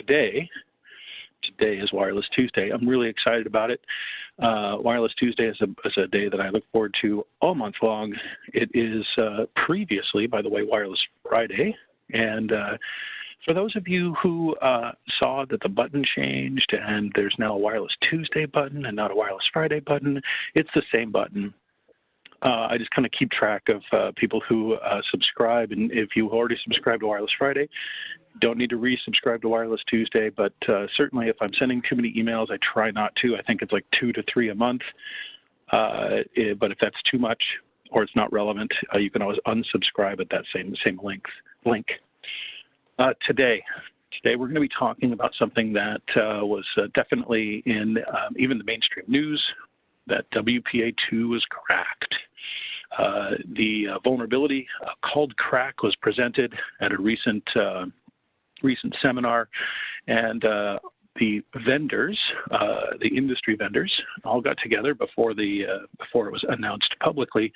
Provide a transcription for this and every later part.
today is Wireless Tuesday. I'm really excited about it. Wireless Tuesday is a day that I look forward to all month long. It is previously, by the way, Wireless Friday. And for those of you who saw that the button changed and there's now a Wireless Tuesday button and not a Wireless Friday button, it's the same button. I just kind of keep track of people who subscribe, and if you already subscribed to Wireless Friday, don't need to resubscribe to Wireless Tuesday, but certainly if I'm sending too many emails, I try not to. I think it's like 2 to 3 a month, but if that's too much or it's not relevant, you can always unsubscribe at that same link. Today we're going to be talking about something that was definitely in even the mainstream news, that WPA2 was cracked. The vulnerability called KRACK was presented at a recent seminar, and the vendors, the industry vendors, all got together before it was announced publicly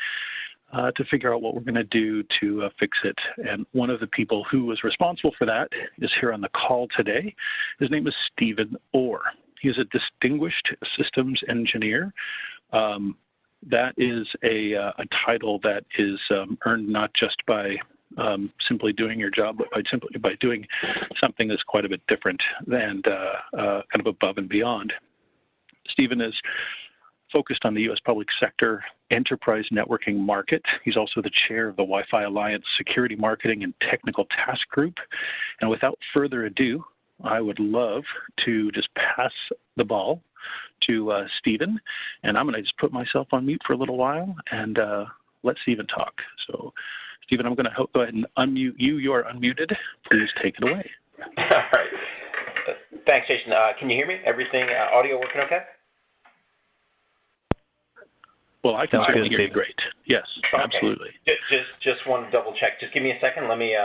to figure out what we're going to do to fix it. And one of the people who was responsible for that is here on the call today. His name is Stephen Orr. He's a Distinguished Systems Engineer. That is a title that is earned not just by simply doing your job, but by doing something that's quite a bit different and kind of above and beyond. Stephen is focused on the U.S. public sector enterprise networking market. He's also the chair of the Wi-Fi Alliance Security Marketing and Technical Task Group. And without further ado, I would love to just pass the ball to Stephen, and I'm going to just put myself on mute for a little while and let Stephen talk. So, Stephen, I'm going to go ahead and unmute you. You are unmuted. Please take it away. All right. Thanks, Jason. Can you hear me? Everything, audio working okay? Well, I can certainly hear you great. Yes, okay. Absolutely. Just want to double check. Just give me a second. Let me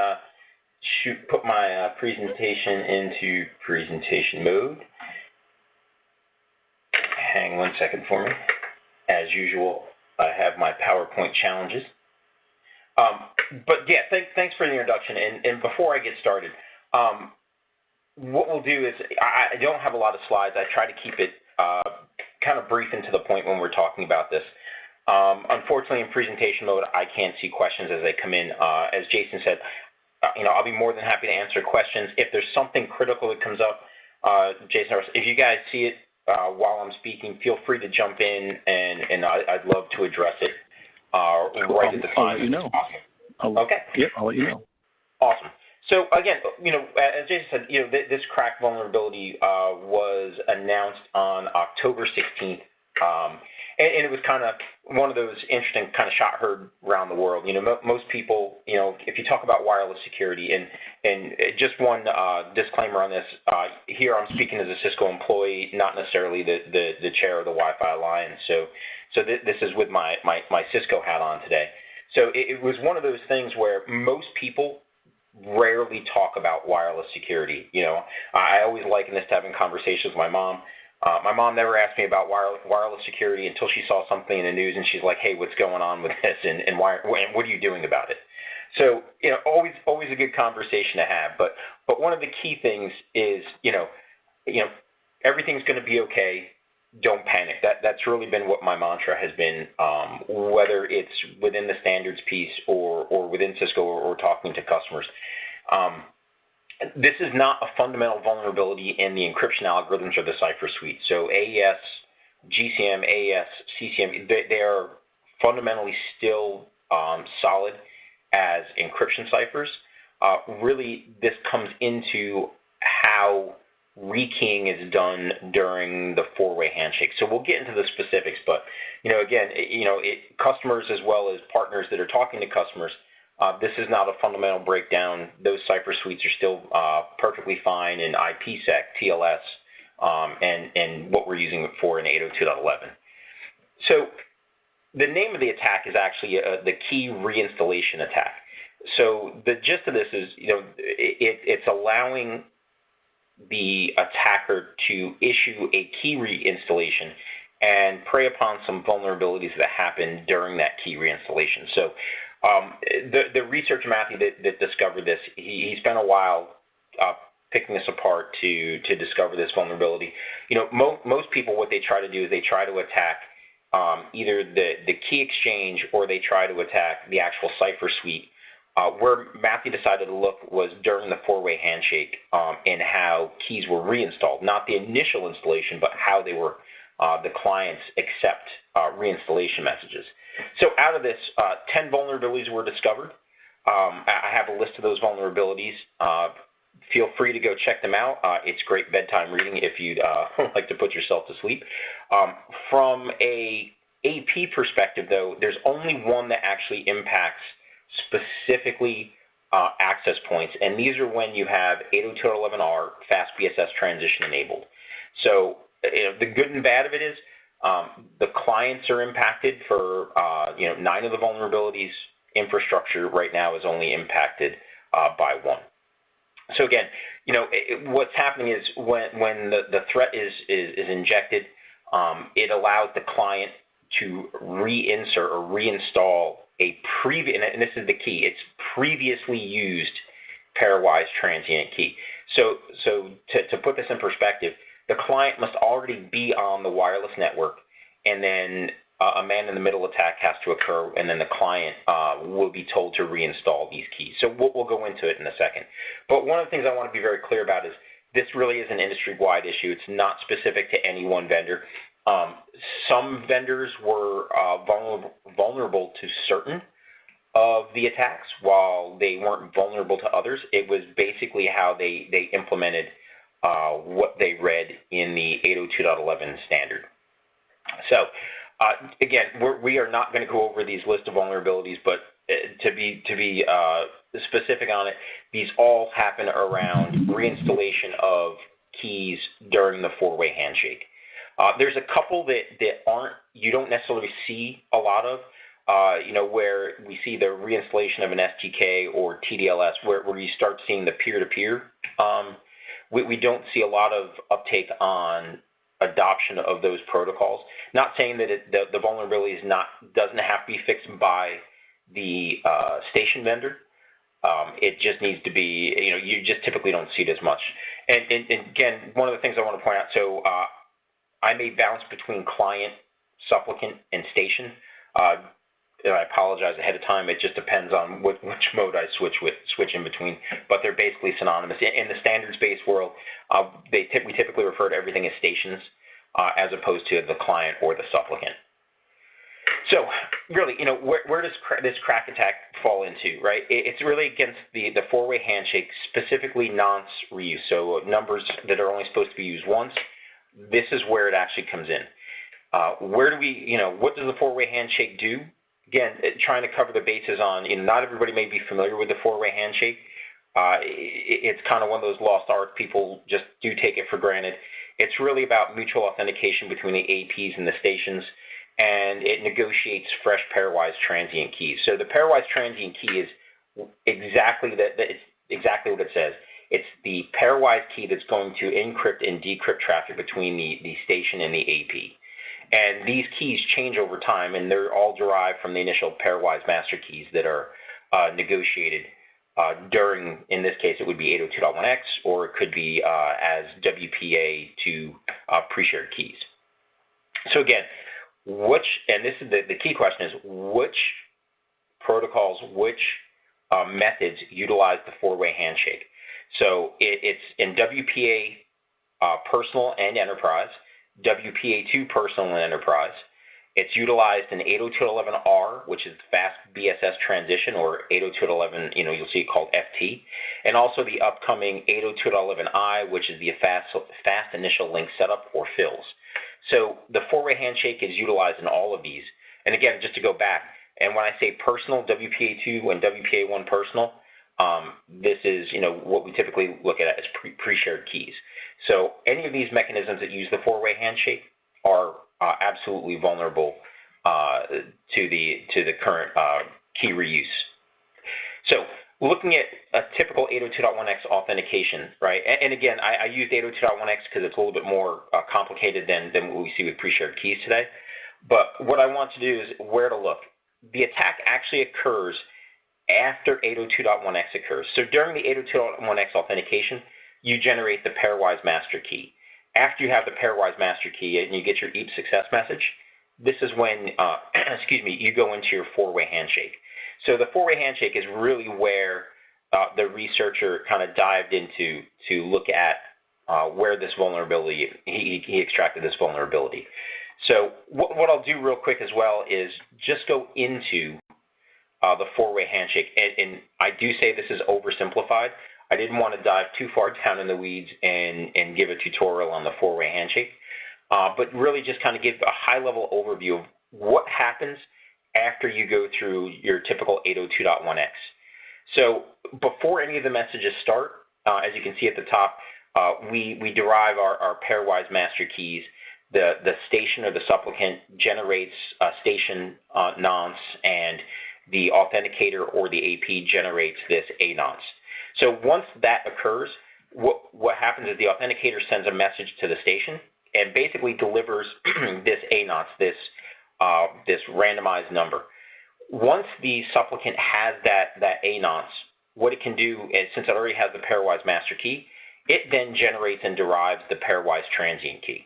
put my presentation into presentation mode. Hang 1 second for me. As usual, I have my PowerPoint challenges. But yeah, thanks for the introduction. And before I get started, what we'll do is I don't have a lot of slides. I try to keep it kind of brief and to the point when we're talking about this. Unfortunately, in presentation mode, I can't see questions as they come in. As Jason said, I'll be more than happy to answer questions. If there's something critical that comes up, Jason, if you guys see it while I'm speaking, feel free to jump in, and I'd love to address it right at the time. I'll let you know. Okay. Yep, I'll let you know. Awesome. So again, as Jason said, this KRACK vulnerability was announced on October 16th. And it was kind of one of those interesting kind of shot heard around the world. Most people, if you talk about wireless security, and just one disclaimer on this, here I'm speaking as a Cisco employee, not necessarily the chair of the Wi-Fi Alliance. So this is with my Cisco hat on today. So it was one of those things where most people rarely talk about wireless security. I always liken this to having conversations with my mom. My mom never asked me about wireless security until she saw something in the news, and she's like, "Hey, what's going on with this, and what are you doing about it?" So, always a good conversation to have. But one of the key things is, everything's going to be okay. Don't panic. That's really been what my mantra has been, whether it's within the standards piece or within Cisco or talking to customers. This is not a fundamental vulnerability in the encryption algorithms or the cipher suite. So AES, GCM, AES, CCM, they are fundamentally still solid as encryption ciphers. Really, this comes into how rekeying is done during the four-way handshake. So we'll get into the specifics, but again, customers as well as partners that are talking to customers, this is not a fundamental breakdown. Those cipher suites are still perfectly fine in IPsec, TLS, and what we're using it for in 802.11. So the name of the attack is actually the key reinstallation attack. So the gist of this is, it's allowing the attacker to issue a key reinstallation and prey upon some vulnerabilities that happen during that key reinstallation. So the researcher, Matthew, that discovered this, he spent a while picking this apart to discover this vulnerability. Most people, what they try to do is they try to attack either the key exchange or they try to attack the actual cipher suite. Where Matthew decided to look was during the four-way handshake and how keys were reinstalled, not the initial installation, but how they were the clients accept reinstallation messages. So out of this, 10 vulnerabilities were discovered. I have a list of those vulnerabilities. Feel free to go check them out. It's great bedtime reading if you'd like to put yourself to sleep. From a AP perspective, though, there's only one that actually impacts specifically access points, and these are when you have 802.11r fast BSS transition enabled. So the good and bad of it is the clients are impacted for 9 of the vulnerabilities. Infrastructure right now is only impacted by 1. So again, what's happening is when the threat is injected, it allows the client to reinsert or reinstall a previous, and this is the key, it's previously used pairwise transient key. So to put this in perspective, the client must already be on the wireless network, and then a man-in-the-middle attack has to occur, and then the client will be told to reinstall these keys. So we'll go into it in a second. But one of the things I want to be very clear about is this really is an industry-wide issue. It's not specific to any one vendor. Some vendors were vulnerable to certain of the attacks, while they weren't vulnerable to others. It was basically how they implemented what they read in the 802.11 standard. So again, we are not going to go over these list of vulnerabilities, but to be specific on it, these all happen around reinstallation of keys during the four-way handshake. There's a couple that you don't necessarily see a lot of, where we see the reinstallation of an STK or TDLS, where you start seeing the peer-to-peer. We don't see a lot of uptake on adoption of those protocols. Not saying that the vulnerability doesn't have to be fixed by the station vendor. It just needs to be, you just typically don't see it as much. And again, one of the things I want to point out, so I may bounce between client, supplicant, and station. I apologize ahead of time. It just depends on which mode I switch in between, but they're basically synonymous. In the standards-based world, we typically refer to everything as stations as opposed to the client or the supplicant. So really, where does this KRACK attack fall into, right? It's really against the four-way handshake, specifically nonce reuse, so numbers that are only supposed to be used once. This is where it actually comes in. What does the four-way handshake do? Again, trying to cover the bases on, not everybody may be familiar with the four-way handshake. It's kind of one of those lost arts. People just do take it for granted. It's really about mutual authentication between the APs and the stations, and it negotiates fresh pairwise transient keys. So the pairwise transient key is exactly it's exactly what it says. It's the pairwise key that's going to encrypt and decrypt traffic between the station and the AP. And these keys change over time, and they're all derived from the initial pairwise master keys that are negotiated during, in this case, it would be 802.1x, or it could be as WPA to pre-shared keys. So again, and this is the key question is, which protocols, which methods utilize the four-way handshake? So it's in WPA personal and enterprise, WPA2 personal and enterprise. It's utilized in 802.11r, which is fast BSS transition, or 802.11, you'll see it called FT, and also the upcoming 802.11i, which is the fast initial link setup, or FILS. So the four-way handshake is utilized in all of these. And again, just to go back, and when I say personal, WPA2 and WPA1 personal, this is what we typically look at as pre-shared keys. So any of these mechanisms that use the four-way handshake are absolutely vulnerable to the current key reuse. So looking at a typical 802.1x authentication, right? And again, I used 802.1x because it's a little bit more complicated than what we see with pre-shared keys today. But what I want to do is where to look. The attack actually occurs after 802.1x occurs. So during the 802.1x authentication, you generate the pairwise master key. After you have the pairwise master key and you get your EAP success message, this is when, you go into your four-way handshake. So the four-way handshake is really where the researcher kind of dived into to look at where this vulnerability, he extracted this vulnerability. So what I'll do real quick as well is just go into the four-way handshake. And I do say this is oversimplified. I didn't want to dive too far down in the weeds and give a tutorial on the four-way handshake, but really just kind of give a high-level overview of what happens after you go through your typical 802.1x. So before any of the messages start, as you can see at the top, we derive our pairwise master keys. The station or the supplicant generates a station nonce, and the authenticator or the AP generates this A nonce. So once that occurs, what happens is the authenticator sends a message to the station and basically delivers this A nonce, this randomized number. Once the supplicant has that A nonce, what it can do is, since it already has the pairwise master key, it then generates and derives the pairwise transient key.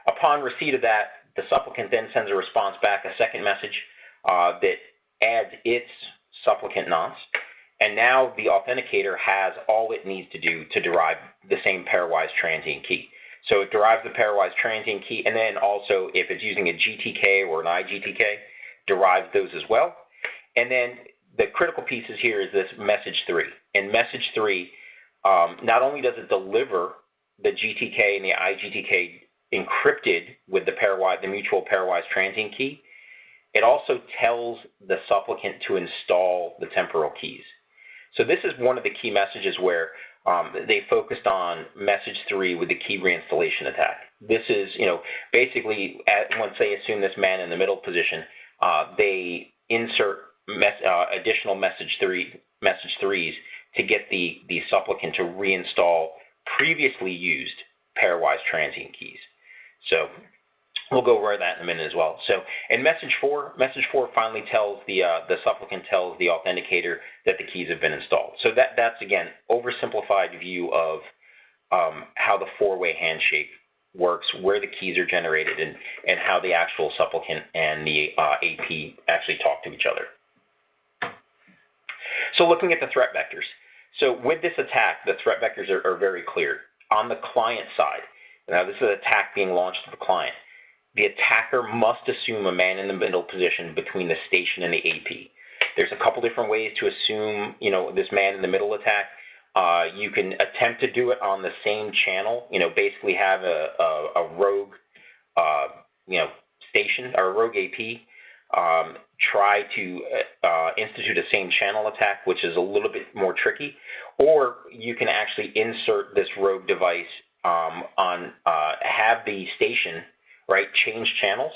Upon receipt of that, the supplicant then sends a response back, a second message that adds its supplicant nonce, and now the authenticator has all it needs to do to derive the same pairwise transient key. So it derives the pairwise transient key, and then also, if it's using a GTK or an IGTK, derives those as well. And then the critical pieces here is this message 3. And message 3, not only does it deliver the GTK and the IGTK encrypted with the mutual pairwise transient key, it also tells the supplicant to install the temporal keys. So this is one of the key messages where they focused on message 3 with the key reinstallation attack. This is, basically, once they assume this man in the middle position, they insert additional message 3s to get the supplicant to reinstall previously used pairwise transient keys. So we'll go over that in a minute as well. So in message 4 finally tells the supplicant tells the authenticator that the keys have been installed. So that's again oversimplified view of how the four-way handshake works, where the keys are generated, and how the actual supplicant and the AP actually talk to each other. So looking at the threat vectors. So with this attack, the threat vectors are very clear. On the client side, now this is an attack being launched to the client. The attacker must assume a man-in-the-middle position between the station and the AP. There's a couple different ways to assume, this man-in-the-middle attack. You can attempt to do it on the same channel, basically have a rogue, station or a rogue AP. Try to institute a same channel attack, which is a little bit more tricky. Or you can actually insert this rogue device have the station, right, change channels,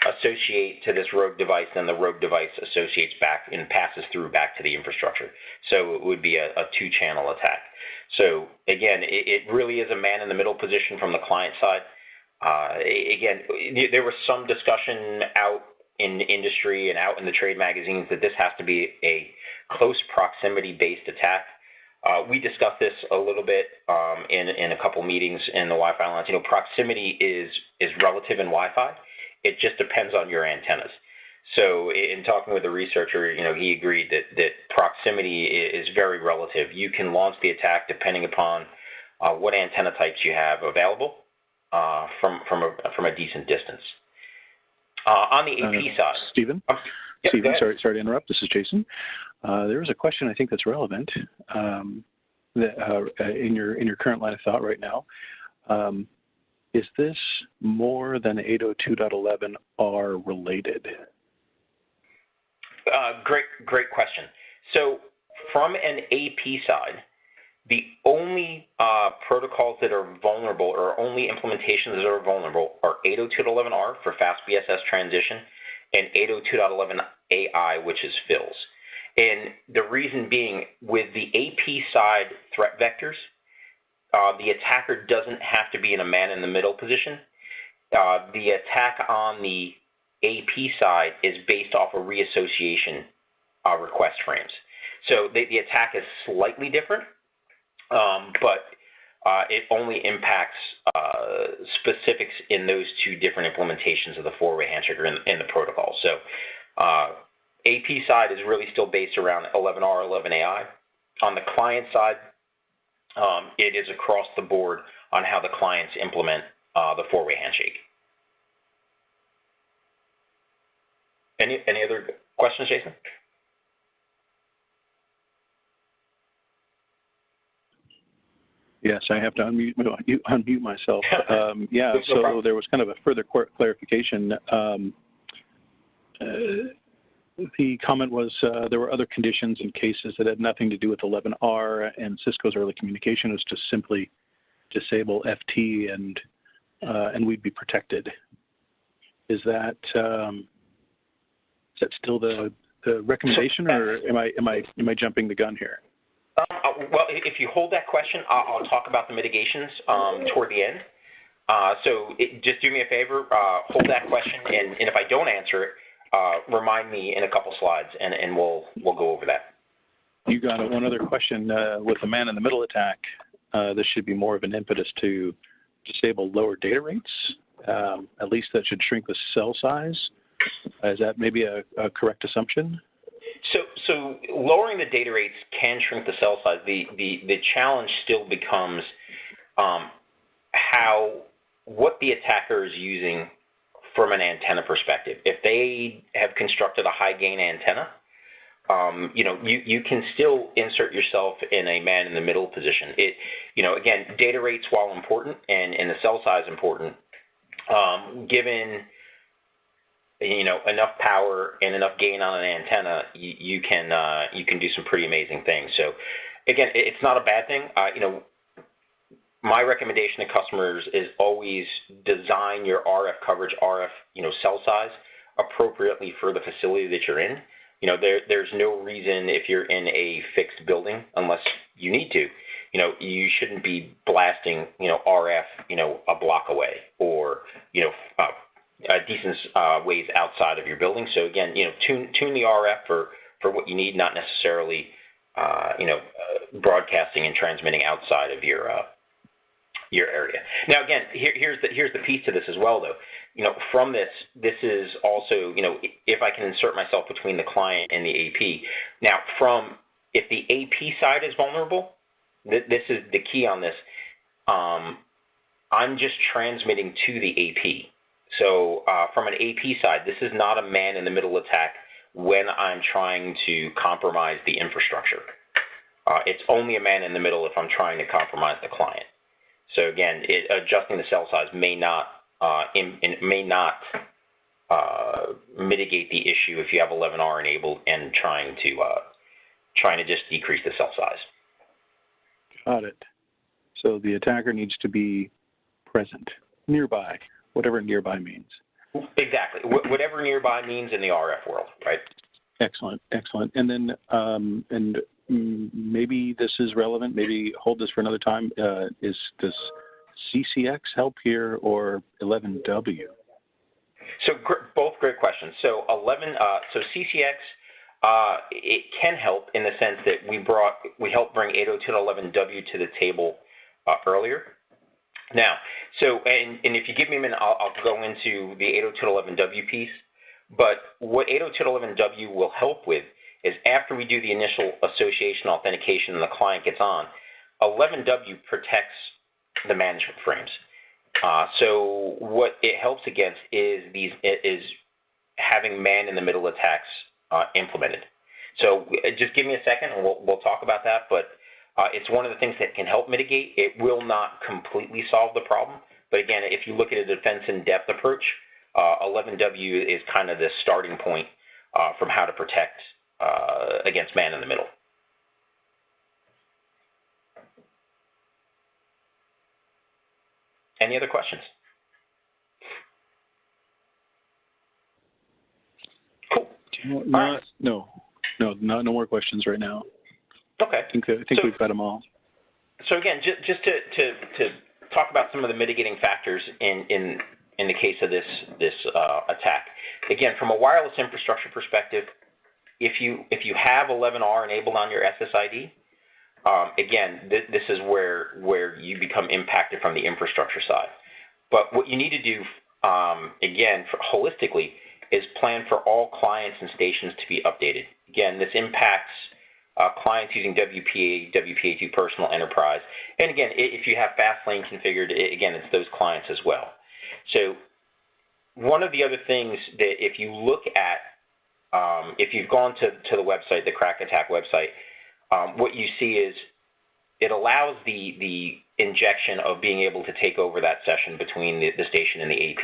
associate to this rogue device, then the rogue device associates back and passes through back to the infrastructure. So it would be a two-channel attack. So again, it really is a man-in-the-middle position from the client side. Again, there was some discussion out in the industry and out in the trade magazines that this has to be a close proximity-based attack. We discussed this a little bit in a couple meetings in the Wi-Fi Alliance. Proximity is relative in Wi-Fi. It just depends on your antennas. So in talking with the researcher, he agreed that proximity is very relative. You can launch the attack depending upon what antenna types you have available from a decent distance. On the AP side, Stephen, yeah, Stephen, sorry to interrupt. This is Jason. There was a question I think that's relevant in your current line of thought right now. Is this more than 802.11r related? Great question. So from an AP side, the only protocols that are vulnerable, or only implementations that are vulnerable, are 802.11r for fast BSS transition and 802.11ai, which is fills. And the reason being, with the AP side threat vectors, the attacker doesn't have to be in a man-in-the-middle position. The attack on the AP side is based off of reassociation request frames. So the attack is slightly different, but it only impacts specifics in those two different implementations of the four-way handshake in the protocol. So AP side is really still based around 11R, 11AI. On the client side, it is across the board on how the clients implement the four-way handshake. Any other questions, Jason? Yes, I have to unmute myself. Yeah, so there was kind of a further clarification. The comment was there were other conditions and cases that had nothing to do with 11R, and Cisco's early communication was to simply disable FT, and we'd be protected. Is that still the recommendation, or am I jumping the gun here? Well, if you hold that question, I'll talk about the mitigations toward the end. So just do me a favor, hold that question, and if I don't answer it, remind me in a couple slides, and we'll go over that. You got it. One other question. With the man-in-the-middle attack, this should be more of an impetus to disable lower data rates. At least that should shrink the cell size. Is that maybe a correct assumption? So lowering the data rates can shrink the cell size. The challenge still becomes what the attacker is using from an antenna perspective. If they have constructed a high gain antenna, you can still insert yourself in a man-in-the-middle position. Again, data rates, while important and the cell size important, given enough power and enough gain on an antenna, you can do some pretty amazing things. So again, it's not a bad thing. My recommendation to customers is always design your RF coverage, RF cell size appropriately for the facility that you're in. There's no reason, if you're in a fixed building, unless you need to, you shouldn't be blasting RF a block away, or decent ways outside of your building. So again, tune the RF for what you need, not necessarily broadcasting and transmitting outside of your area. Now again, here's the piece to this as well, though. From this is also, if I can insert myself between the client and the AP. Now, if the AP side is vulnerable, this is the key on this. I'm just transmitting to the AP. So from an AP side, this is not a man-in-the-middle attack when I'm trying to compromise the infrastructure. It's only a man-in-the-middle if I'm trying to compromise the client. So again, adjusting the cell size may not mitigate the issue if you have 11R enabled and trying to just decrease the cell size. Got it. So the attacker needs to be present, nearby, whatever nearby means. Exactly. Whatever nearby means in the RF world, right? Excellent, excellent. And then, maybe this is relevant, maybe hold this for another time. Does CCX help here, or 11W? So both great questions. So so CCX, it can help in the sense that we helped bring 802.11W to the table earlier. Now, and if you give me a minute, I'll go into the 802.11W piece. But what 802.11W will help with is after we do the initial association authentication and the client gets on, 11W protects the management frames. So what it helps against is having man-in-the-middle attacks implemented. So just give me a second and we'll talk about that. But it's one of the things that can help mitigate. It will not completely solve the problem. But again, if you look at a defense in-depth approach, 11W is kind of the starting point from how to protect against man-in-the-middle. Any other questions? Cool. No more questions right now. Okay. I think we've got them all. So again, just to talk about some of the mitigating factors in the case of this attack. Again, from a wireless infrastructure perspective, if you have 11R enabled on your SSID, again, this is where you become impacted from the infrastructure side. But what you need to do, again, holistically, is plan for all clients and stations to be updated. Again, this impacts clients using WPA, WPA2 Personal Enterprise. And again, if you have Fastlane configured, again, it's those clients as well. So one of the other things that if you look at, if you've gone to the website, the KRACK Attack website, what you see is it allows the injection of being able to take over that session between the station and the AP.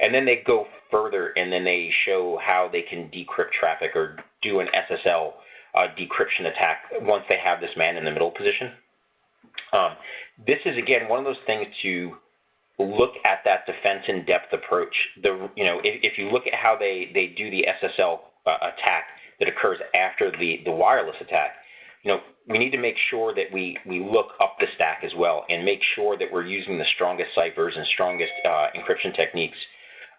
And then they go further and then they show how they can decrypt traffic or do an SSL decryption attack once they have this man in the middle position. This is, again, one of those things to look at that defense in depth approach. If you look at how they do the SSL attack that occurs after the wireless attack, we need to make sure that we look up the stack as well and make sure that we're using the strongest ciphers and strongest encryption techniques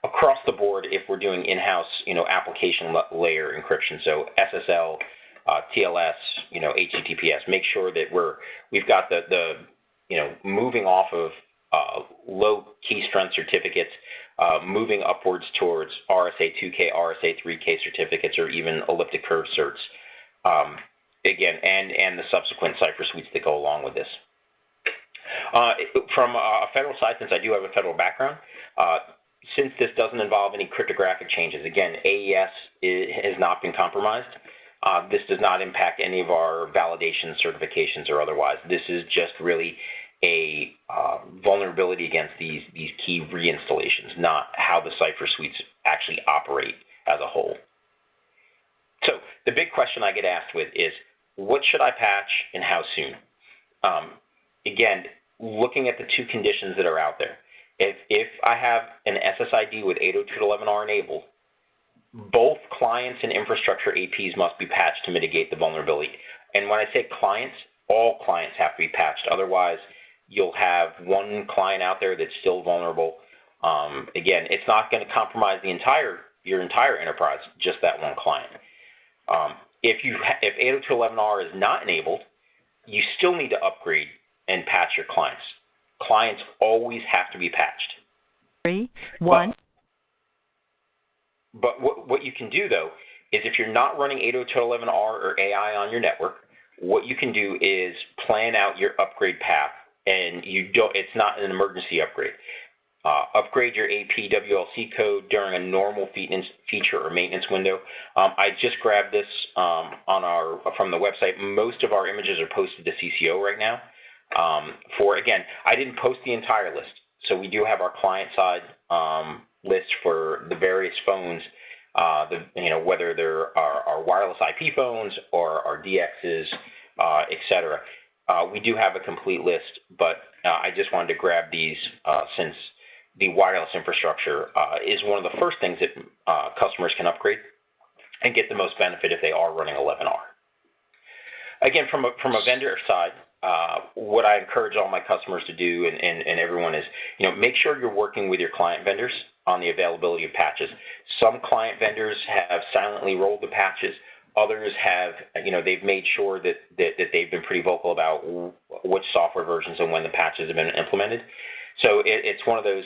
across the board if we're doing in-house, application layer encryption. So SSL, TLS, HTTPS. Make sure that we've got the moving off of low key strength certificates, moving upwards towards RSA2K, RSA3K certificates, or even elliptic curve certs. Again, and the subsequent cipher suites that go along with this. From a federal side, since I do have a federal background, since this doesn't involve any cryptographic changes, again, AES has not been compromised. This does not impact any of our validation certifications or otherwise. This is just really a vulnerability against these key reinstallations, not how the cipher suites actually operate as a whole. So the big question I get asked with is, what should I patch and how soon? Again, looking at the two conditions that are out there. If I have an SSID with 802.11r enabled, both clients and infrastructure APs must be patched to mitigate the vulnerability. And when I say clients, all clients have to be patched. Otherwise, you'll have one client out there that's still vulnerable. Again, it's not going to compromise your entire enterprise, just that one client. If 802.11r is not enabled, you still need to upgrade and patch your clients. Clients always have to be patched. 3, 1. But what you can do, though, is if you're not running 802.11r or AI on your network, what you can do is plan out your upgrade path, and it's not an emergency upgrade. Upgrade your AP WLC code during a normal feature or maintenance window. I just grabbed this from the website. Most of our images are posted to CCO right now. Again, I didn't post the entire list, so we do have our client side list for the various phones, whether they're our wireless IP phones or our DXs, etc. We do have a complete list, but I just wanted to grab these since the wireless infrastructure is one of the first things that customers can upgrade and get the most benefit if they are running 11R. Again, from a vendor side, what I encourage all my customers to do and everyone is, make sure you're working with your client vendors on the availability of patches. Some client vendors have silently rolled the patches. Others have, they've made sure that they've been pretty vocal about which software versions and when the patches have been implemented. So it's one of those,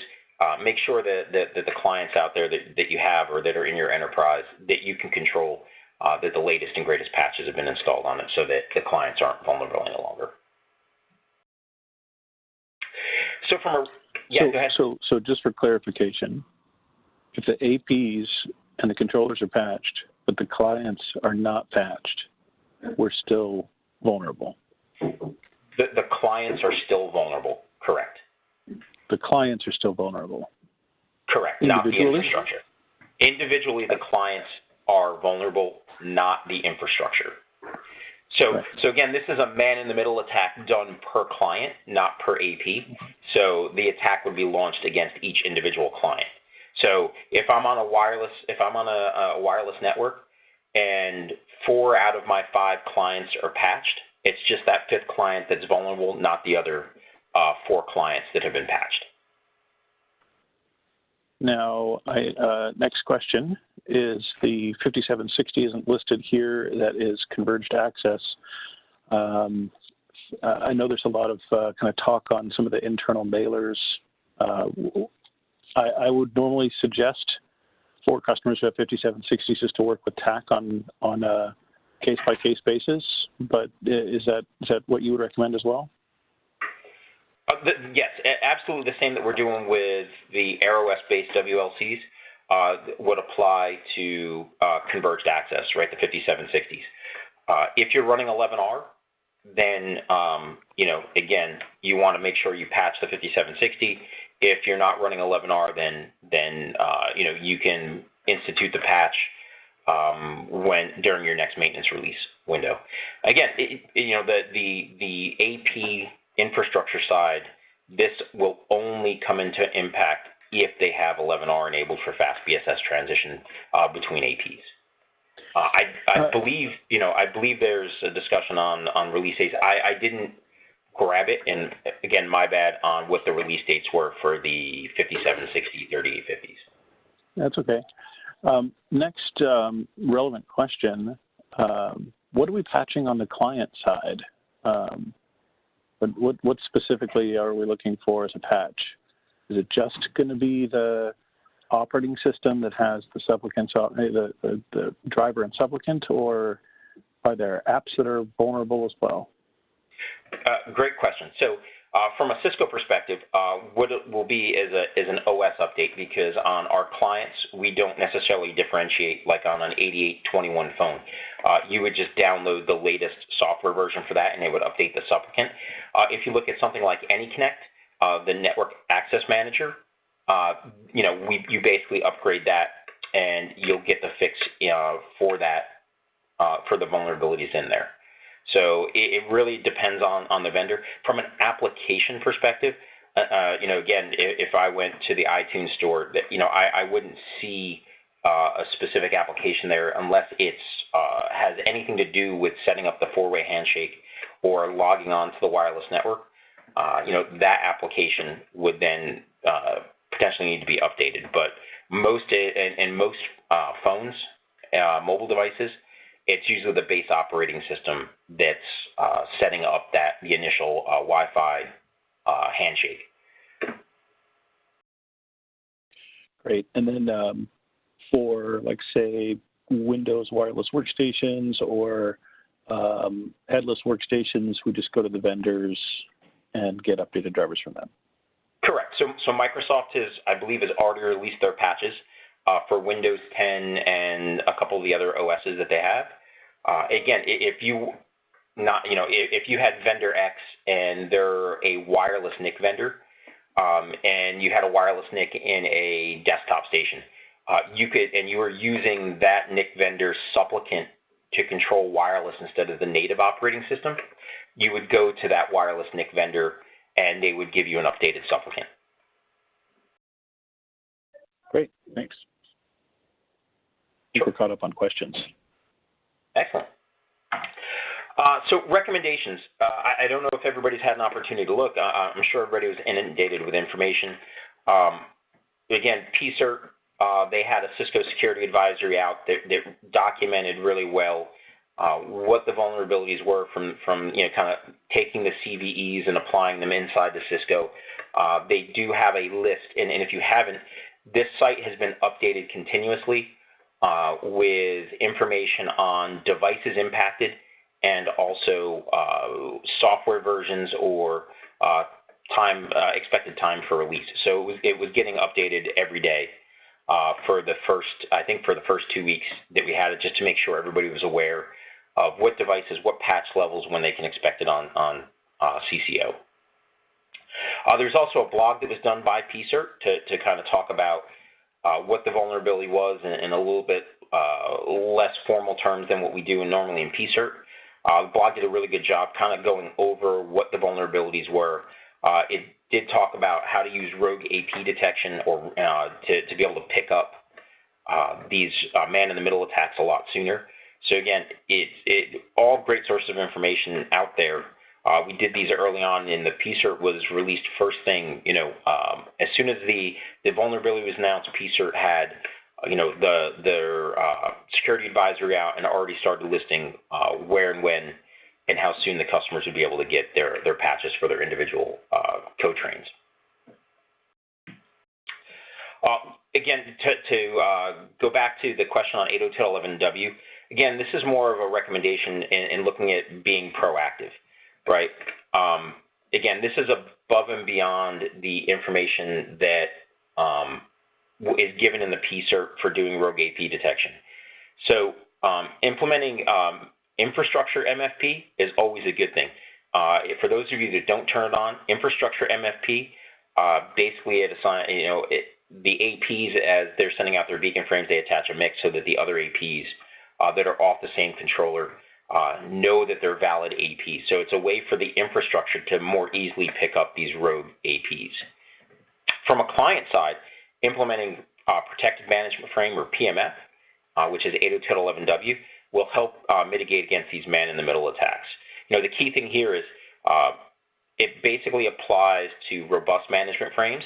make sure that the clients out there that you have or that are in your enterprise, that you can control that the latest and greatest patches have been installed on it so that the clients aren't vulnerable any longer. So go ahead. So just for clarification, if the APs and the controllers are patched, but the clients are not patched, we're still vulnerable. The clients are still vulnerable, correct. The clients are still vulnerable. Correct, not the infrastructure. Individually, the clients are vulnerable, not the infrastructure. So again, this is a man-in-the-middle attack done per client, not per AP. So the attack would be launched against each individual client. So if I'm on a wireless network and 4 out of my 5 clients are patched, it's just that 5th client that's vulnerable, not the other 4 clients that have been patched. Now, next question is the 5760 isn't listed here. That is converged access. I know there's a lot of kind of talk on some of the internal mailers. I would normally suggest for customers who have 5760s is to work with TAC on a case-by-case basis, but is that what you would recommend as well? Yes, absolutely the same that we're doing with the AROS-based WLCs would apply to converged access, right, the 5760s. If you're running 11R, then, again, you want to make sure you patch the 5760. If you're not running 11R, then you can institute the patch during your next maintenance release window. Again, the AP infrastructure side, this will only come into impact if they have 11R enabled for fast BSS transition between APs. I believe there's a discussion on release dates. I didn't grab it, and again, my bad on what the release dates were for the 5760, 3850s. That's okay. Next relevant question, what are we patching on the client side? What specifically are we looking for as a patch? Is it just going to be the operating system that has the supplicants, the driver and supplicant, or are there apps that are vulnerable as well? Great question. So from a Cisco perspective, what it will be is an OS update, because on our clients, we don't necessarily differentiate like on an 8821 phone. You would just download the latest software version for that, and it would update the supplicant. If you look at something like AnyConnect, the network access manager, you basically upgrade that, and you'll get the fix for that, for the vulnerabilities in there. So it really depends on the vendor. From an application perspective, again, if I went to the iTunes store, I wouldn't see a specific application there unless it's has anything to do with setting up the four-way handshake or logging on to the wireless network. That application would then potentially need to be updated. But most phones, mobile devices, it's usually the base operating system that's setting up the initial Wi-Fi handshake. Great. And then for, like, say, Windows wireless workstations or headless workstations, we just go to the vendors and get updated drivers from them. Correct. So Microsoft I believe has already released their patches for Windows 10 and a couple of the other OSs that they have. Again, if you had vendor X and they're a wireless NIC vendor, and you had a wireless NIC in a desktop station, you were using that NIC vendor's supplicant to control wireless instead of the native operating system, you would go to that wireless NIC vendor and they would give you an updated supplicant. Great, thanks. We're caught up on questions. Excellent. So recommendations. I don't know if everybody's had an opportunity to look. I'm sure everybody was inundated with information. Again, PCERT, they had a Cisco security advisory out that documented really well what the vulnerabilities were from kind of taking the CVEs and applying them inside the Cisco. They do have a list, and if you haven't, this site has been updated continuously with information on devices impacted and also software versions or expected time for release. So it was getting updated every day for the first 2 weeks that we had it, just to make sure everybody was aware of what devices, what patch levels, when they can expect it on CCO. There's also a blog that was done by PCERT to kind of talk about what the vulnerability was in a little bit less formal terms than what we do normally in PCERT. The blog did a really good job kind of going over what the vulnerabilities were. It did talk about how to use rogue AP detection or to be able to pick up these man-in-the-middle attacks a lot sooner. So again, it's all great sources of information out there. We did these early on, and the PCERT was released first thing. As soon as the vulnerability was announced, PCERT had their security advisory out and already started listing where and when and how soon the customers would be able to get their patches for their individual code trains. Again, to go back to the question on 802.11w, again, this is more of a recommendation in looking at being proactive, right? Again, this is above and beyond the information that is given in the PCERT for doing rogue AP detection. So implementing infrastructure MFP is always a good thing. For those of you that don't turn it on, infrastructure MFP, basically it assigns, the APs, as they're sending out their beacon frames, they attach a mix so that the other APs that are off the same controller know that they're valid APs. So it's a way for the infrastructure to more easily pick up these rogue APs. From a client side, implementing Protected Management Frame, or PMF, which is 802.11w, will help mitigate against these man-in-the-middle attacks. The key thing here is it basically applies to robust management frames,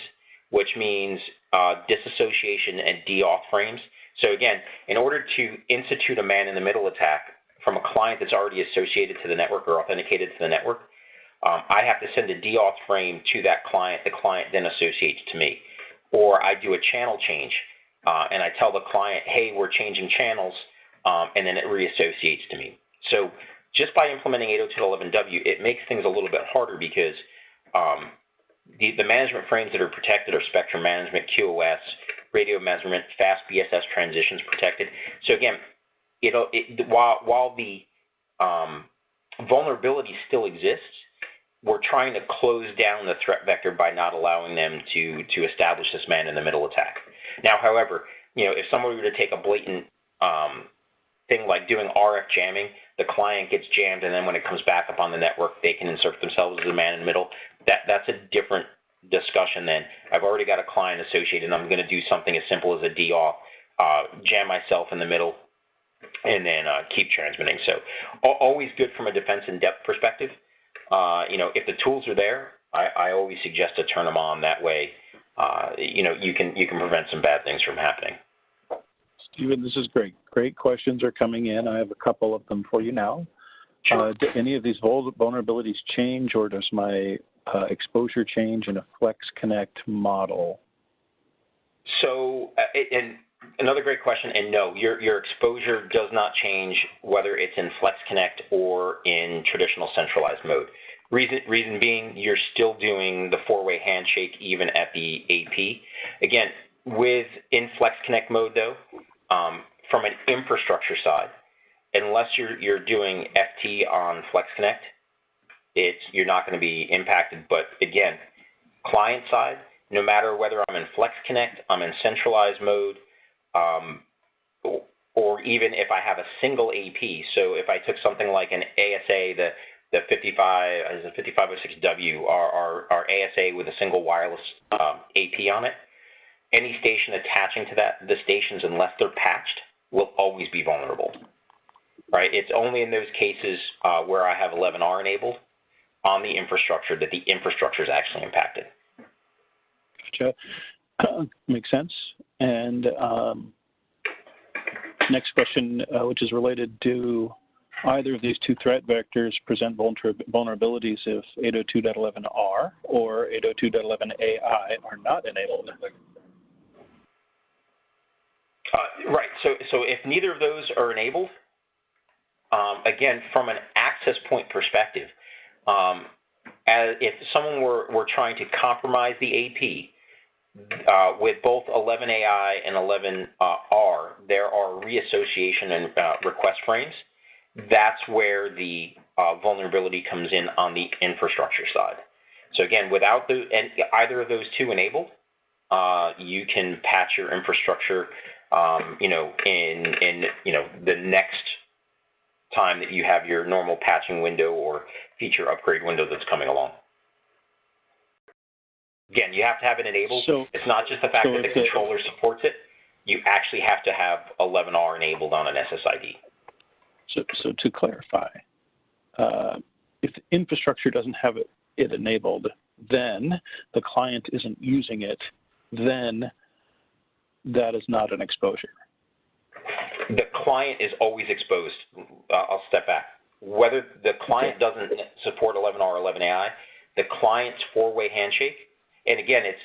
which means disassociation and deauth frames. So again, in order to institute a man-in-the-middle attack from a client that's already associated to the network or authenticated to the network, I have to send a deauth frame to that client. The client then associates to me. Or I do a channel change, and I tell the client, hey, we're changing channels, and then it reassociates to me. So just by implementing 802.11w, it makes things a little bit harder because the management frames that are protected are spectrum management, QoS, radio measurement, fast BSS transitions protected. So again, while the vulnerability still exists, we're trying to close down the threat vector by not allowing them to establish this man-in-the-middle attack. Now, however, if someone were to take a blatant thing like doing RF jamming, the client gets jammed, and then when it comes back up on the network, they can insert themselves as a man-in-the-middle. That's a different discussion than I've already got a client associated, and I'm going to do something as simple as a deauth, jam myself in the middle, and then keep transmitting. So always good from a defense in depth perspective. If the tools are there, I always suggest to turn them on. That way, you can prevent some bad things from happening. Stephen, this is great. Great questions are coming in. I have a couple of them for you now. Sure. Do any of these vulnerabilities change, or does my exposure change in a Flex Connect model? So, and another great question, and no, your exposure does not change whether it's in Flex Connect or in traditional centralized mode. Reason being, you're still doing the four-way handshake even at the AP. Again, in Flex Connect mode though, from an infrastructure side, unless you're doing FT on Flex Connect, you're not going to be impacted. But again, client side, no matter whether I'm in Flex Connect, I'm in centralized mode, or even if I have a single AP. So if I took something like an ASA, the 5506W, our ASA with a single wireless AP on it, any station attaching to that, the stations, unless they're patched, will always be vulnerable. Right? It's only in those cases where I have 11R enabled on the infrastructure that the infrastructure is actually impacted. Gotcha. Makes sense. And next question, which is related to either of these two threat vectors present vulnerabilities if 802.11r or 802.11ai are not enabled. Right. So if neither of those are enabled, again, from an access point perspective, if someone were trying to compromise the AP with both 11AI and 11R, there are reassociation and request frames. That's where the vulnerability comes in on the infrastructure side. So again, without either of those two enabled, you can patch your infrastructure, in the next time that you have your normal patching window or feature upgrade window that's coming along. Again, you have to have it enabled. So, it's not just the fact that the controller supports it. You actually have to have 11R enabled on an SSID. So to clarify, if the infrastructure doesn't have it enabled, then the client isn't using it, then that is not an exposure. The client is always exposed. I'll step back. Whether the client client's four-way handshake, and again, it's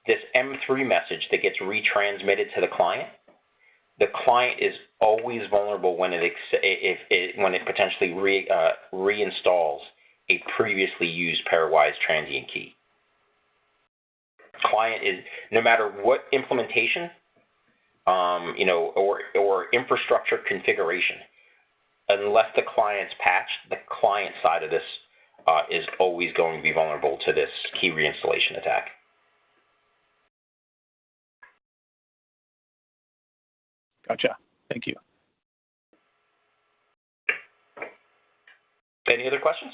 this M3 message that gets retransmitted to the client. The client is always vulnerable when it potentially reinstalls a previously used pairwise transient key. Client is, no matter what implementation, or infrastructure configuration, unless the client's patched, the client side of this is always going to be vulnerable to this key reinstallation attack. Gotcha. Thank you. Any other questions?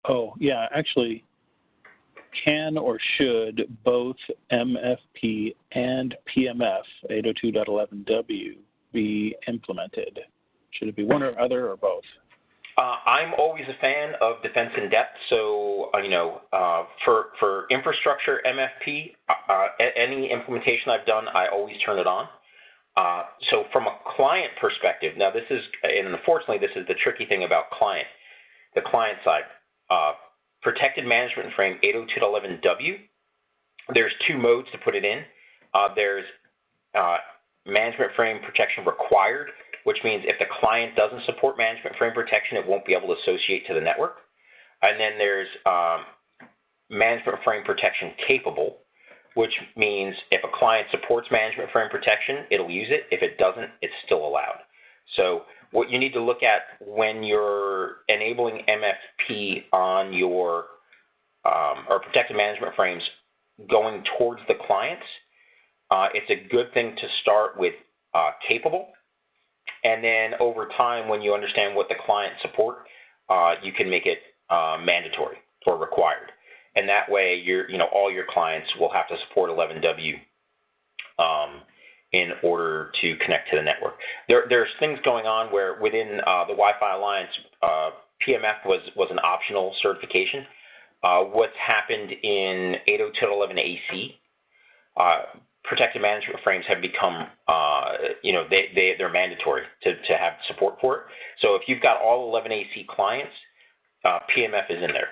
Oh, yeah, actually, can or should both MFP and PMF 802.11w be implemented? Should it be one or other or both? I'm always a fan of defense in depth. So, for infrastructure MFP, any implementation I've done, I always turn it on. So from a client perspective, now this is, and unfortunately, this is the tricky thing about the client side. Protected management frame 802.11w, there's two modes to put it in. There's management frame protection required, which means if the client doesn't support management frame protection, it won't be able to associate to the network. And then there's management frame protection capable, which means if a client supports management frame protection, it'll use it. If it doesn't, it's still allowed. So what you need to look at when you're enabling MFP on your or protected management frames going towards the clients, it's a good thing to start with capable. And then over time, when you understand what the client support, you can make it mandatory or required. And that way, all your clients will have to support 11W in order to connect to the network. There's things going on where within the Wi-Fi Alliance, PMF was an optional certification. What's happened in 802.11ac, protected management frames have become, they're mandatory to have support for it. So if you've got all 11ac clients, PMF is in there.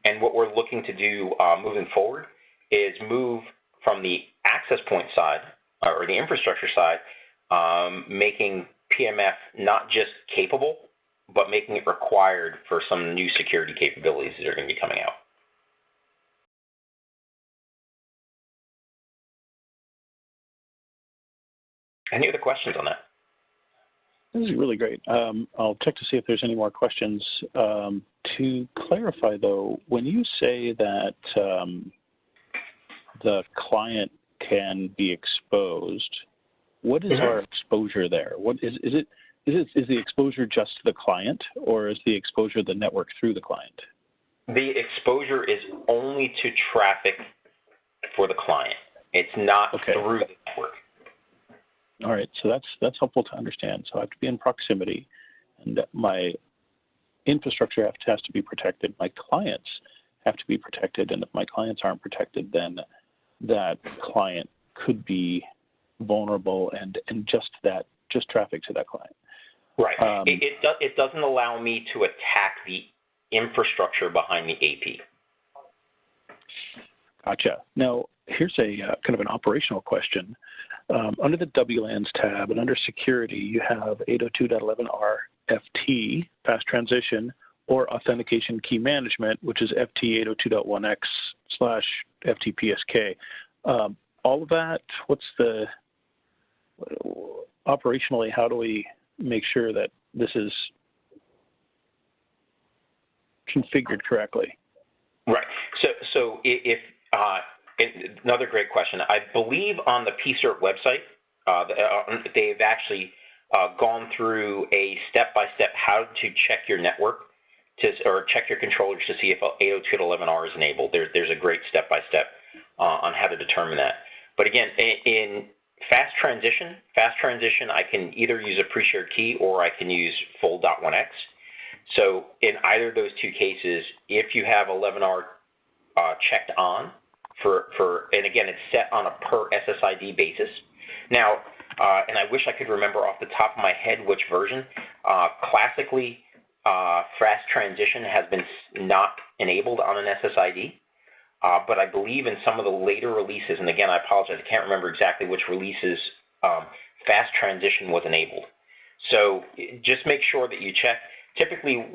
And what we're looking to do moving forward is move from the access point side or the infrastructure side, making PMF not just capable, but making it required for some new security capabilities that are going to be coming out. Any other questions on that? This is really great. I'll check to see if there's any more questions. To clarify, though, when you say that the client can be exposed, what is our exposure there? What is the exposure just to the client, or is the exposure the network through the client? The exposure is only to traffic for the client. It's not through the network. All right, so that's helpful to understand. So I have to be in proximity, and my infrastructure has to be protected. My clients have to be protected, and if my clients aren't protected, then that client could be vulnerable, and just traffic to that client. Right. It doesn't allow me to attack the infrastructure behind the AP. Gotcha. Now, here's a kind of an operational question. Under the WLANs tab and under security, you have 802.11r FT, fast transition, or authentication key management, which is FT 802.1x/FTPSK. All of that, operationally, how do we make sure that this is configured correctly? Right. So if another great question. I believe on the PCERT website, they've actually gone through a step-by-step how to check your network or check your controllers to see if 802.11r is enabled. There's a great step-by-step on how to determine that. But again, in fast transition, I can either use a pre-shared key or I can use full .1x. So in either of those two cases, if you have 11r checked on, and again, it's set on a per SSID basis. Now, and I wish I could remember off the top of my head which version. Classically, fast transition has been not enabled on an SSID, but I believe in some of the later releases, and again, I apologize, I can't remember exactly which releases, fast transition was enabled. So just make sure that you check. Typically,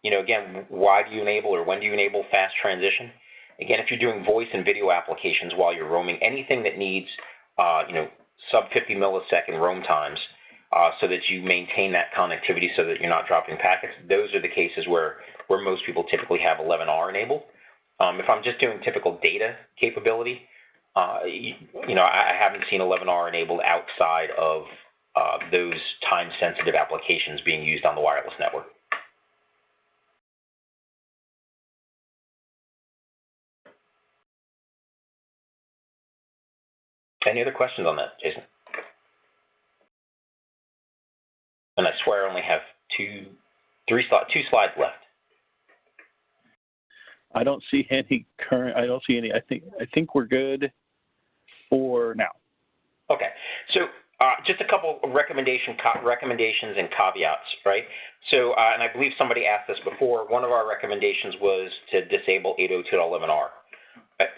again, why do you enable or when do you enable fast transition? Again, if you're doing voice and video applications while you're roaming, anything that needs, sub 50 millisecond roam times, so that you maintain that connectivity so that you're not dropping packets, those are the cases where most people typically have 11R enabled. If I'm just doing typical data capability, I haven't seen 11R enabled outside of those time-sensitive applications being used on the wireless network. Any other questions on that, Jason? And I swear I only have two slides left. I don't see any current. I don't see any. I think we're good for now. Okay. So just a couple of recommendations and caveats, right? So, and I believe somebody asked this before. One of our recommendations was to disable 802.11r.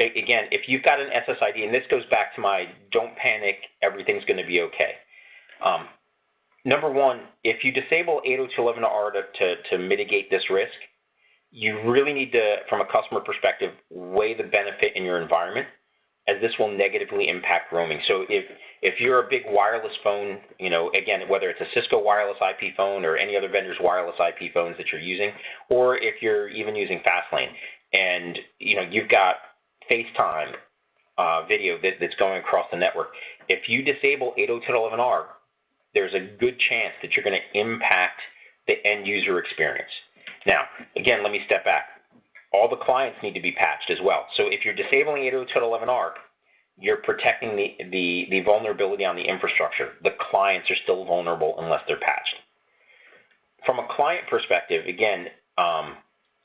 Again, if you've got an SSID, and this goes back to my don't panic, everything's going to be okay. Number one, if you disable 802.11r to mitigate this risk, you really need to, from a customer perspective, weigh the benefit in your environment, as this will negatively impact roaming. So if you're a big wireless phone, again, whether it's a Cisco wireless IP phone or any other vendor's wireless IP phones that you're using, or if you're even using Fastlane, and you've got FaceTime video that's going across the network, if you disable 802.11r, there's a good chance that you're going to impact the end user experience. Now, again, let me step back. All the clients need to be patched as well. So if you're disabling 802.11r, you're protecting the vulnerability on the infrastructure. The clients are still vulnerable unless they're patched. From a client perspective, again,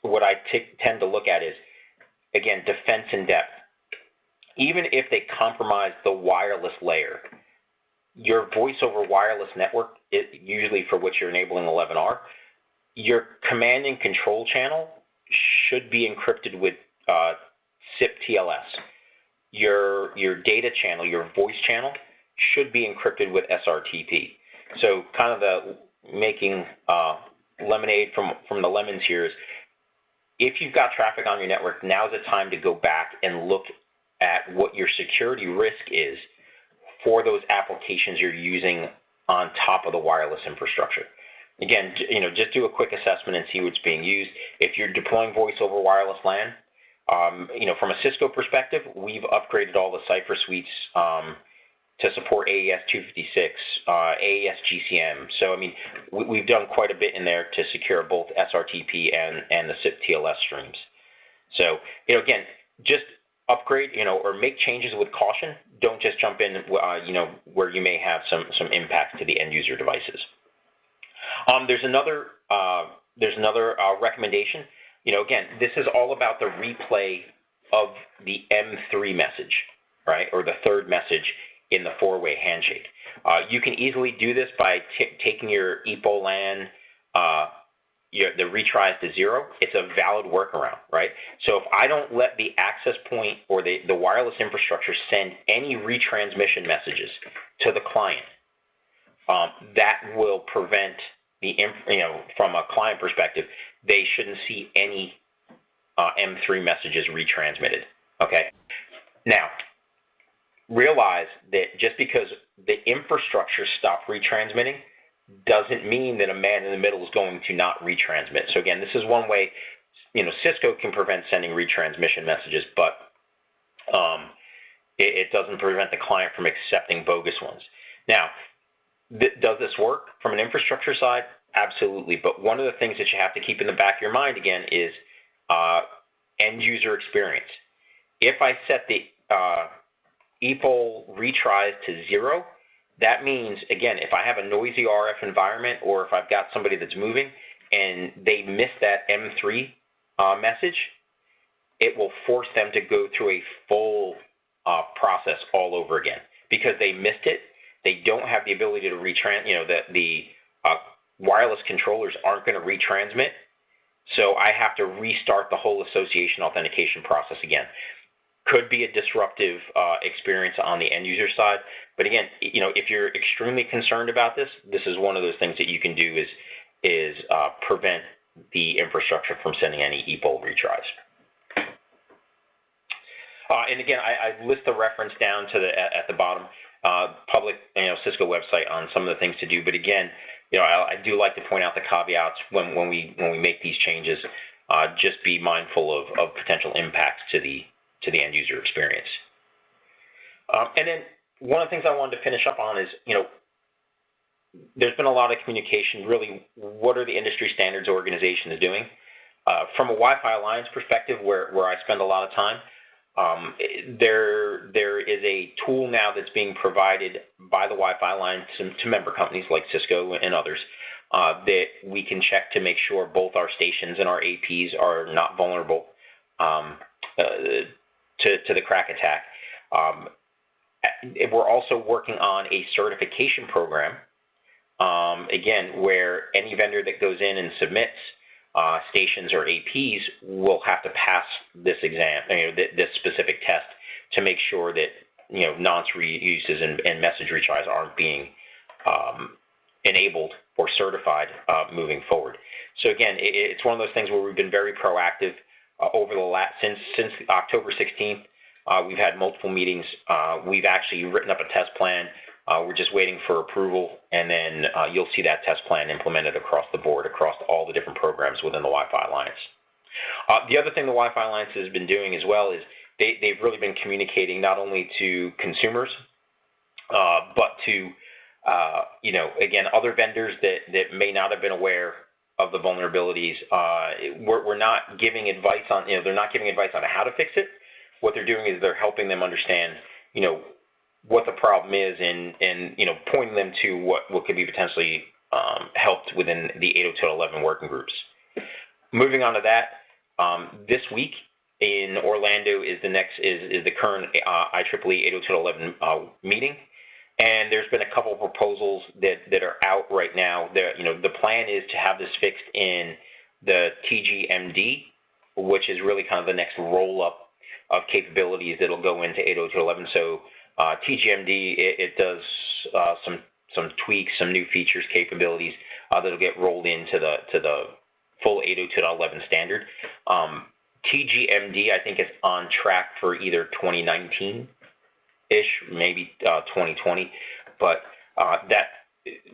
what I tend to look at is, again, defense in depth. Even if they compromise the wireless layer, your voice over wireless network, usually for which you're enabling 11R, your command and control channel should be encrypted with SIP TLS. Your data channel, your voice channel, should be encrypted with SRTP. So kind of the making lemonade from the lemons here is, if you've got traffic on your network, now's the time to go back and look at what your security risk is for those applications you're using on top of the wireless infrastructure. Again, just do a quick assessment and see what's being used. If you're deploying voice over wireless LAN, from a Cisco perspective, we've upgraded all the Cypher suites to support AES 256, AES GCM. So, we've done quite a bit in there to secure both SRTP and the SIP TLS streams. So, again, just upgrade, or make changes with caution. Don't just jump in, where you may have some impact to the end user devices. There's another recommendation. Again, this is all about the replay of the M3 message, right, or the third message in the four-way handshake. You can easily do this by taking your EPO LAN, the retries to 0. It's a valid workaround, right? So if I don't let the access point or the wireless infrastructure send any retransmission messages to the client, that will prevent from a client perspective, they shouldn't see any M3 messages retransmitted, okay? Now, realize that just because the infrastructure stopped retransmitting doesn't mean that a man in the middle is going to not retransmit. So again, this is one way, Cisco can prevent sending retransmission messages, but it doesn't prevent the client from accepting bogus ones. Now, does this work from an infrastructure side? Absolutely. But one of the things that you have to keep in the back of your mind, again, is end user experience. If I set the EPOL retries to 0, that means, again, if I have a noisy RF environment, or if I've got somebody that's moving and they miss that M3 message, it will force them to go through a full process all over again. Because they missed it, they don't have the ability to the wireless controllers aren't going to retransmit, so I have to restart the whole association authentication process again. Could be a disruptive experience on the end user side, but again, if you're extremely concerned about this, this is one of those things that you can do is prevent the infrastructure from sending any EPOL retries. And again, I list the reference down to at the bottom, public Cisco website on some of the things to do. But again, I do like to point out the caveats when we make these changes. Just be mindful of potential impacts to the end user experience. And then one of the things I wanted to finish up on is, there's been a lot of communication. Really, what are the industry standards organizations doing? From a Wi-Fi Alliance perspective, where I spend a lot of time, there is a tool now that's being provided by the Wi-Fi Alliance to member companies like Cisco and others that we can check to make sure both our stations and our APs are not vulnerable to the KRACK attack. We're also working on a certification program, again, where any vendor that goes in and submits stations or APs will have to pass this exam, this specific test, to make sure that nonce reuses and message retries aren't being enabled or certified moving forward. So again, it's one of those things where we've been very proactive over the since October 16th. We've had multiple meetings. We've actually written up a test plan. We're just waiting for approval, and then you'll see that test plan implemented across the board, across all the different programs within the Wi-Fi Alliance. The other thing the Wi-Fi Alliance has been doing as well is they've really been communicating not only to consumers, but to, again, other vendors that may not have been aware of the vulnerabilities. We're not giving advice on, they're not giving advice on how to fix it. What they're doing is they're helping them understand, what the problem is, and pointing them to what could be potentially helped within the 802.11 working groups. Moving on to that, this week in Orlando is the current IEEE 802.11 meeting, and there's been a couple of proposals that are out right now. The plan is to have this fixed in the TGMD, which is really kind of the next roll-up of capabilities that'll go into 802.11. So TGMD, it does some tweaks, some new features, capabilities that'll get rolled into the full 802.11 standard. TGMD, I think, is on track for either 2019-ish, maybe 2020, but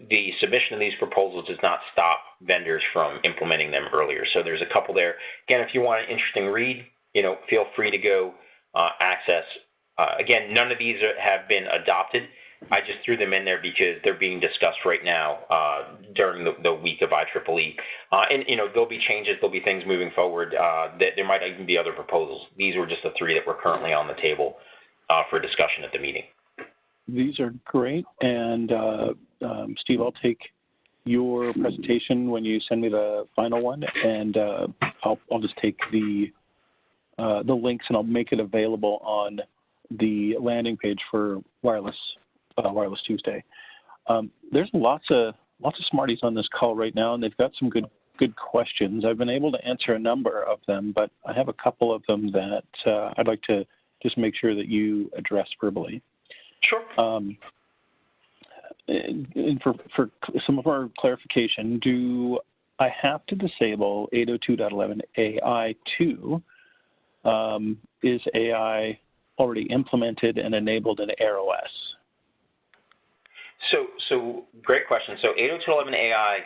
the submission of these proposals does not stop vendors from implementing them earlier. So there's a couple there. Again, if you want an interesting read, feel free to go access. Again, none of these have been adopted. I just threw them in there because they're being discussed right now during the week of IEEE. And there'll be changes, there'll be things moving forward. That there might even be other proposals. These were just the three that were currently on the table for discussion at the meeting. These are great, and Steve, I'll take your presentation when you send me the final one, and I'll just take the links and I'll make it available on the landing page for Wireless Tuesday. There's lots of smarties on this call right now, and they've got some good questions. I've been able to answer a number of them, but I have a couple of them that I'd like to just make sure that you address verbally. Sure. And for some of our clarification, do I have to disable 802.11 AI 2? Is AI already implemented and enabled in AirOS? So great question. So 802.11 AI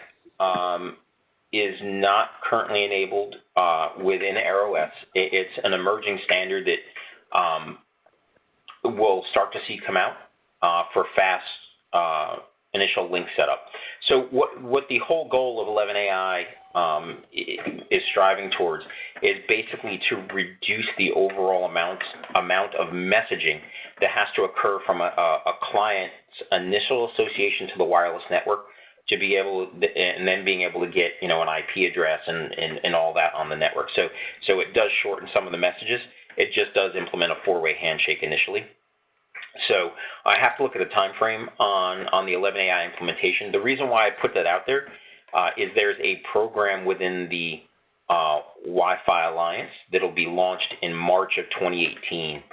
is not currently enabled within AirOS. It's an emerging standard that we'll start to see come out for fast initial link setup. So what the whole goal of 11 AI is striving towards is basically to reduce the overall amount of messaging that has to occur from a client's initial association to the wireless network to be able, and then being able to get an IP address and all that on the network. So it does shorten some of the messages. It just does implement a four-way handshake initially. So I have to look at the time frame on the 11 AI implementation. The reason why I put that out there is there's a program within the Wi-Fi Alliance that will be launched in March of 2018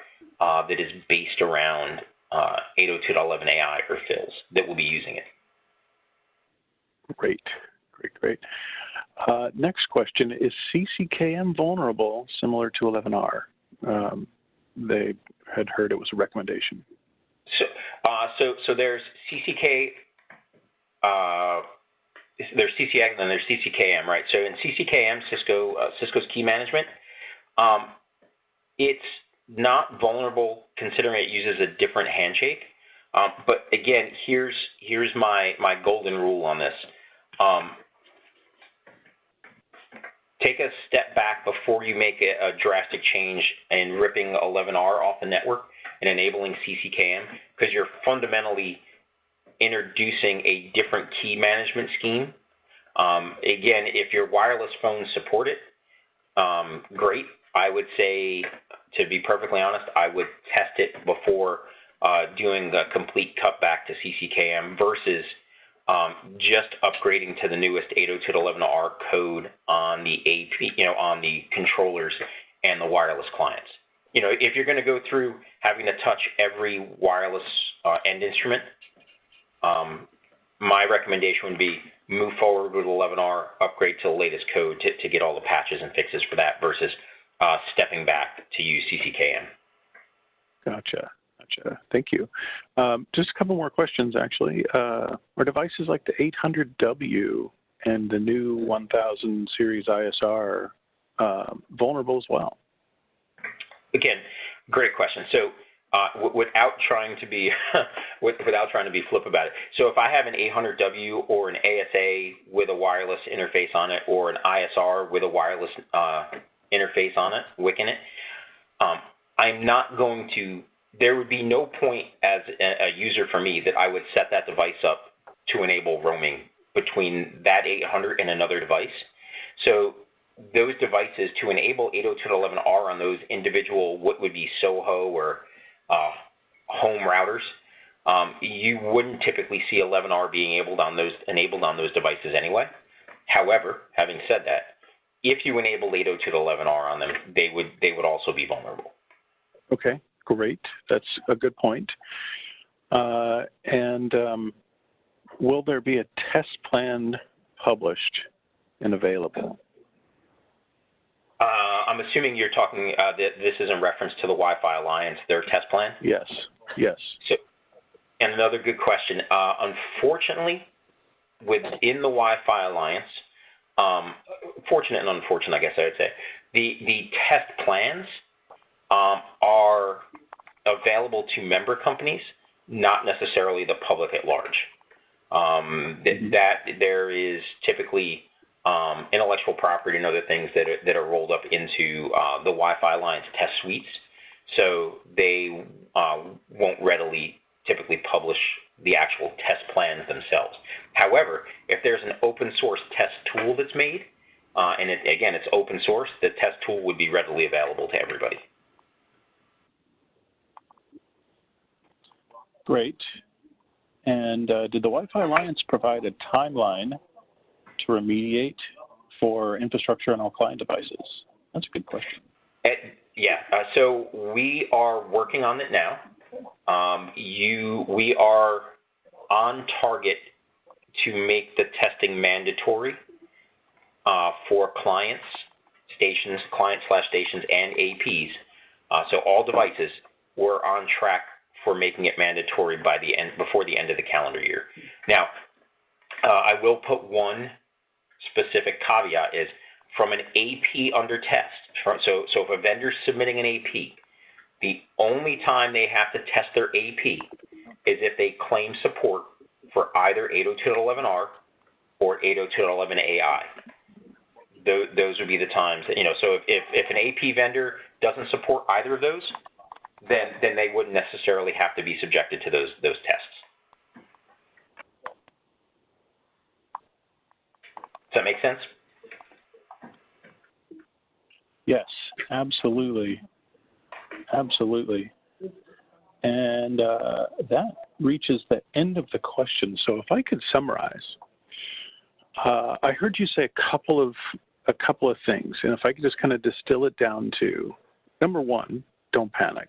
that is based around 802.11ai or fills that will be using it. Great. Next question, is CCKM vulnerable similar to 11R? They had heard it was a recommendation. So there's CCK, there's CCX, and then there's CCKM, right? So in CCKM, Cisco's key management, it's not vulnerable considering it uses a different handshake. But again, here's my golden rule on this. Take a step back before you make a drastic change in ripping 11R off the network and enabling CCKM, because you're fundamentally introducing a different key management scheme. Again, if your wireless phones support it, great. I would say, to be perfectly honest, I would test it before doing a complete cutback to CCKM versus just upgrading to the newest 802.11r code on the AP, on the controllers and the wireless clients. If you're going to go through having to touch every wireless end instrument, my recommendation would be move forward with 11R, upgrade to the latest code to get all the patches and fixes for that versus stepping back to use CCKM. Gotcha. Thank you. Just a couple more questions, actually. Are devices like the 800W and the new 1000 series ISR vulnerable as well? Again, great question. So without trying to be flip about it. So if I have an 800W or an ASA with a wireless interface on it, or an ISR with a wireless interface on it, WIC in it, I'm not going to. There would be no point as a user for me that I would set that device up to enable roaming between that 800 and another device. So those devices, to enable 802.11r on those individual, what would be SOHO or home routers, you wouldn't typically see 11R being enabled on those devices anyway. However, having said that, if you enable 802.11r on them, they would also be vulnerable. Okay. Great. That's a good point. And will there be a test plan published and available? I'm assuming you're talking that this is in reference to the Wi-Fi Alliance, their test plan? Yes. So, and another good question. Unfortunately, within the Wi-Fi Alliance, fortunate and unfortunate, I guess I would say, the test plans are available to member companies, not necessarily the public at large. That there is typically intellectual property and other things that are rolled up into the Wi-Fi Alliance test suites, so they won't readily typically publish the actual test plans themselves. However, if there's an open source test tool that's made, and it's open source, the test tool would be readily available to everybody. Great. And did the Wi-Fi Alliance provide a timeline to remediate for infrastructure on all client devices? That's a good question. So we are working on it now. We are on target to make the testing mandatory for client/stations, and APs. So all devices, we're on track for making it mandatory before the end of the calendar year. Now, I will put one specific caveat: is from an AP under test. So if a vendor's submitting an AP, the only time they have to test their AP is if they claim support for either 802.11r or 802.11ai. Those would be the times that, so if an AP vendor doesn't support either of those, then they wouldn't necessarily have to be subjected to those tests. Does that make sense? Yes, absolutely. And that reaches the end of the question. So if I could summarize, I heard you say a couple of things, and if I could just kind of distill it down to, number one, don't panic.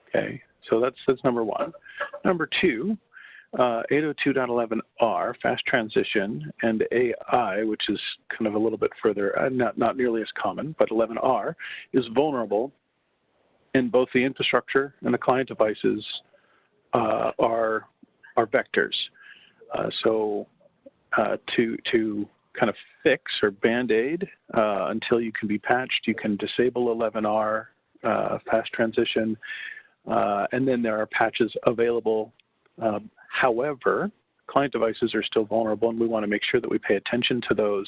Okay, so that's number one. Number two, 802.11r, fast transition, and AI, which is kind of a little bit further, not nearly as common, but 11r is vulnerable, and both the infrastructure and the client devices are vectors. So to kind of fix or band-aid until you can be patched, you can disable 11R fast transition, and then there are patches available. However, client devices are still vulnerable, and we want to make sure that we pay attention to those.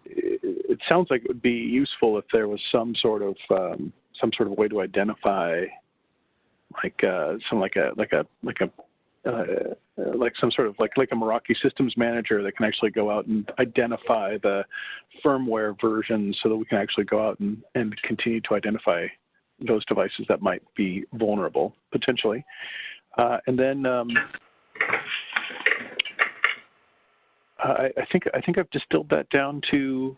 It sounds like it would be useful if there was some sort of way to identify, like some sort of like a Meraki systems manager that can actually go out and identify the firmware versions, so that we can actually go out and continue to identify those devices that might be vulnerable potentially. And then I think I've distilled that down to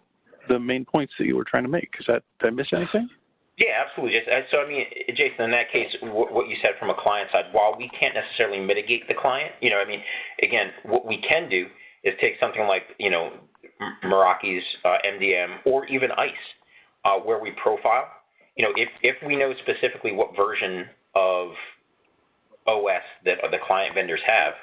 the main points that you were trying to make. Did I miss anything? Yeah, absolutely. So, I mean, Jason, in that case, what you said from a client side, while we can't necessarily mitigate the client, again, what we can do is take something like, Meraki's MDM or even ICE, where we profile. If we know specifically what version of OS that the client vendors have,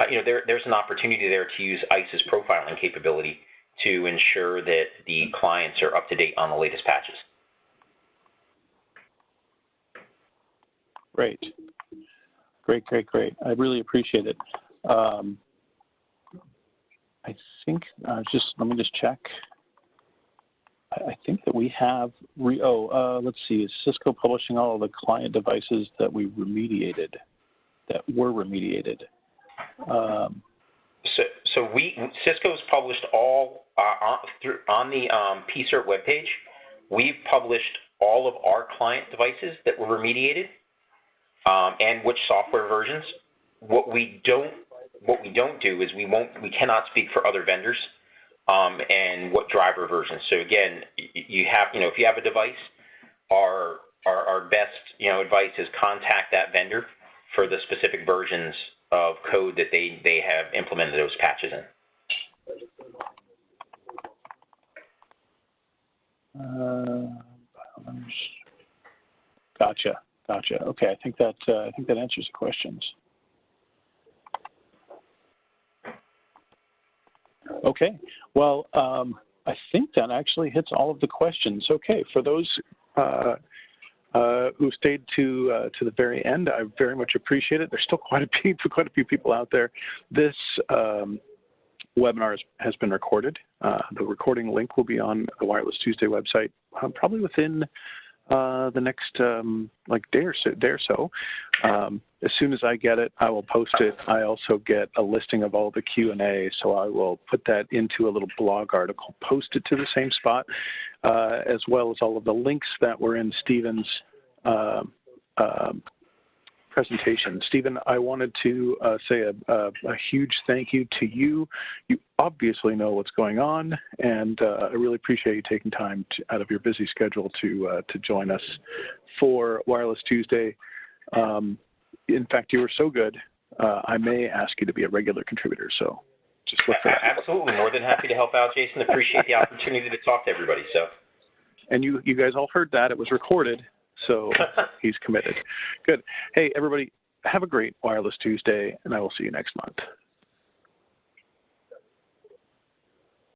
there's an opportunity there to use ICE's profiling capability to ensure that the clients are up to date on the latest patches. Great. I really appreciate it. I think let me just check. I think that we have let's see. Is Cisco publishing all of the client devices that were remediated? So Cisco's published all on the PCERT webpage. We've published all of our client devices that were remediated. And which software versions. What we don't do is we cannot speak for other vendors, and what driver versions. So again, you have if you have a device, our best advice is contact that vendor for the specific versions of code that they have implemented those patches in. Gotcha. Okay, I think that answers the questions. Okay, well, I think that actually hits all of the questions. Okay, for those who stayed to the very end, I very much appreciate it. There's still quite a few people out there. This webinar has been recorded. The recording link will be on the Wireless Tuesday website probably within the next day or so. As soon as I get it, I will post it. I also get a listing of all the Q&A, so I will put that into a little blog article, post it to the same spot, as well as all of the links that were in Stephen's presentation. Stephen, I wanted to say a huge thank you to you. You obviously know what's going on, and I really appreciate you taking time out of your busy schedule to join us for Wireless Tuesday. In fact, you were so good, I may ask you to be a regular contributor, so just look for that. Absolutely. More than happy to help out, Jason. Appreciate the opportunity to talk to everybody. And you guys all heard that. It was recorded. So he's committed. Good. Hey, everybody, have a great Wireless Tuesday, and I will see you next month.